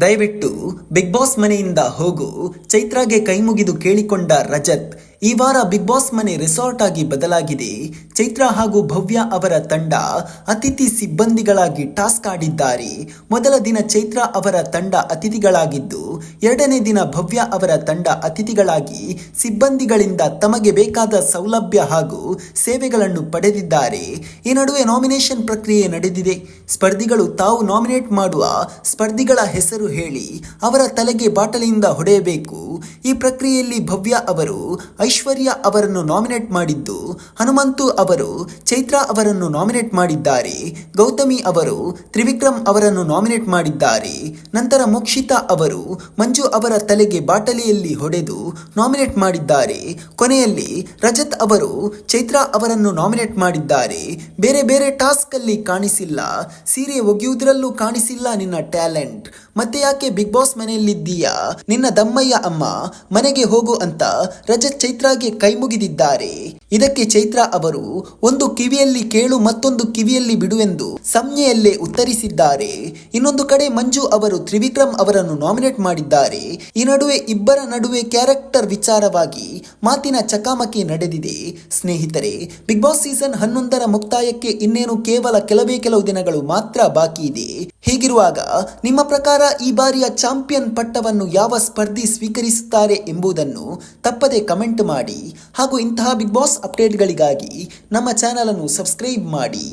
ದಯವಿಟ್ಟು big boss ಮನೆಯಿಂದ ಹೋಗು. ಚೈತ್ರಾಗೆ ಕೈಮುಗಿದು ಕೇಳಿಕೊಂಡ ರಜತ್. ಈ ವಾರ ಬಿಗ್ ಬಾಸ್ ಮನೆ ರೆಸಾರ್ಟ್ ಆಗಿ ಬದಲಾಗಿದೆ. ಚೈತ್ರ ಹಾಗೂ ಭವ್ಯ ಅವರ ತಂಡ ಅತಿಥಿ ಸಿಬ್ಬಂದಿಗಳಾಗಿ ಟಾಸ್ಕ್ ಆಡಿದ್ದಾರೆ. ಮೊದಲ ದಿನ ಚೈತ್ರ ಅವರ ತಂಡ ಅತಿಥಿಗಳಾಗಿದ್ದು, ಎರಡನೇ ದಿನ ಭವ್ಯ ಅವರ ತಂಡ ಅತಿಥಿಗಳಾಗಿ ಸಿಬ್ಬಂದಿಗಳಿಂದ ತಮಗೆ ಬೇಕಾದ ಸೌಲಭ್ಯ ಹಾಗೂ ಸೇವೆಗಳನ್ನು ಪಡೆದಿದ್ದಾರೆ. ಈ ನಡುವೆ ನಾಮಿನೇಷನ್ ಪ್ರಕ್ರಿಯೆ ನಡೆದಿದೆ. ಸ್ಪರ್ಧಿಗಳು ತಾವು ನಾಮಿನೇಟ್ ಮಾಡುವ ಸ್ಪರ್ಧಿಗಳ ಹೆಸರು ಹೇಳಿ ಅವರ ತಲೆಗೆ ಬಾಟಲಿಯಿಂದ ಹೊಡೆಯಬೇಕು. ಈ ಪ್ರಕ್ರಿಯೆಯಲ್ಲಿ ಭವ್ಯ ಅವರು ಐಶ್ವರ್ಯ ಅವರನ್ನು ನಾಮಿನೇಟ್ ಮಾಡಿದ್ದು, ಹನುಮಂತು ಅವರು ಚೈತ್ರ ಅವರನ್ನು ನಾಮಿನೇಟ್ ಮಾಡಿದ್ದಾರೆ. ಗೌತಮಿ ಅವರು ತ್ರಿವಿಕ್ರಮ್ ಅವರನ್ನು ನಾಮಿನೇಟ್ ಮಾಡಿದ್ದಾರೆ. ನಂತರ ಮೋಕ್ಷಿತಾ ಅವರು ಮಂಜು ಅವರ ತಲೆಗೆ ಬಾಟಲಿಯಲ್ಲಿ ಹೊಡೆದು ನಾಮಿನೇಟ್ ಮಾಡಿದ್ದಾರೆ. ಕೊನೆಯಲ್ಲಿ ರಜತ್ ಅವರು ಚೈತ್ರ ಅವರನ್ನು ನಾಮಿನೇಟ್ ಮಾಡಿದ್ದಾರೆ. ಬೇರೆ ಬೇರೆ ಟಾಸ್ಕ್ ಅಲ್ಲಿ ಕಾಣಿಸಿಲ್ಲ, ಸೀರೆ ಒಗೆಯುವುದರಲ್ಲೂ ಕಾಣಿಸಿಲ್ಲ ನಿನ್ನ ಟ್ಯಾಲೆಂಟ್. ಮತ್ತೆ ಯಾಕೆ ಬಿಗ್ ಬಾಸ್ ಮನೆಯಲ್ಲಿದ್ದೀಯಾ? ನಿನ್ನ ದಮ್ಮಯ್ಯ ಅಮ್ಮ ಮನೆಗೆ ಹೋಗು ಅಂತ ರಜತ್ ಚೈತ್ರಾಗೆ ಕೈ ಮುಗಿದಿದ್ದಾರೆ. ಇದಕ್ಕೆ ಚೈತ್ರ ಅವರು ಒಂದು ಕಿವಿಯಲ್ಲಿ ಕೇಳು ಮತ್ತೊಂದು ಕಿವಿಯಲ್ಲಿ ಬಿಡುವೆಂದು ಸಂಜ್ಞೆಯಲ್ಲೇ ಉತ್ತರಿಸಿದ್ದಾರೆ. ಇನ್ನೊಂದು ಕಡೆ ಮಂಜು ಅವರು ತ್ರಿವಿಕ್ರಮ್ ಅವರನ್ನು ನಾಮಿನೇಟ್ ಮಾಡಿದ್ದಾರೆ. ಈ ನಡುವೆ ಇಬ್ಬರ ನಡುವೆ ಕ್ಯಾರೆಕ್ಟರ್ ವಿಚಾರವಾಗಿ ಮಾತಿನ ಚಕಾಮಕಿ ನಡೆದಿದೆ. ಸ್ನೇಹಿತರೆ, ಬಿಗ್ ಬಾಸ್ ಸೀಸನ್ 11ರ ಮುಕ್ತಾಯಕ್ಕೆ ಇನ್ನೇನು ಕೇವಲ ಕೆಲವು ದಿನಗಳು ಮಾತ್ರ ಬಾಕಿ ಇದೆ. ಹೀಗಿರುವಾಗ ನಿಮ್ಮ ಪ್ರಕಾರ ಈ ಬಾರಿಯ ಚಾಂಪಿಯನ್ ಪಟ್ಟವನ್ನು ಯಾವ ಸ್ಪರ್ಧಿ ಸ್ವೀಕರಿಸುತ್ತಾರೆ ಎಂಬುದನ್ನು ತಪ್ಪದೆ ಕಮೆಂಟ್ ಮಾಡಿ. ಹಾಗೂ ಇಂತಹ ಬಿಗ್ ಬಾಸ್ ಅಪ್ಡೇಟ್ಗಳಿಗಾಗಿ ನಮ್ಮ ಚಾನಲ್ ಅನ್ನು ಸಬ್ಸ್ಕ್ರೈಬ್ ಮಾಡಿ.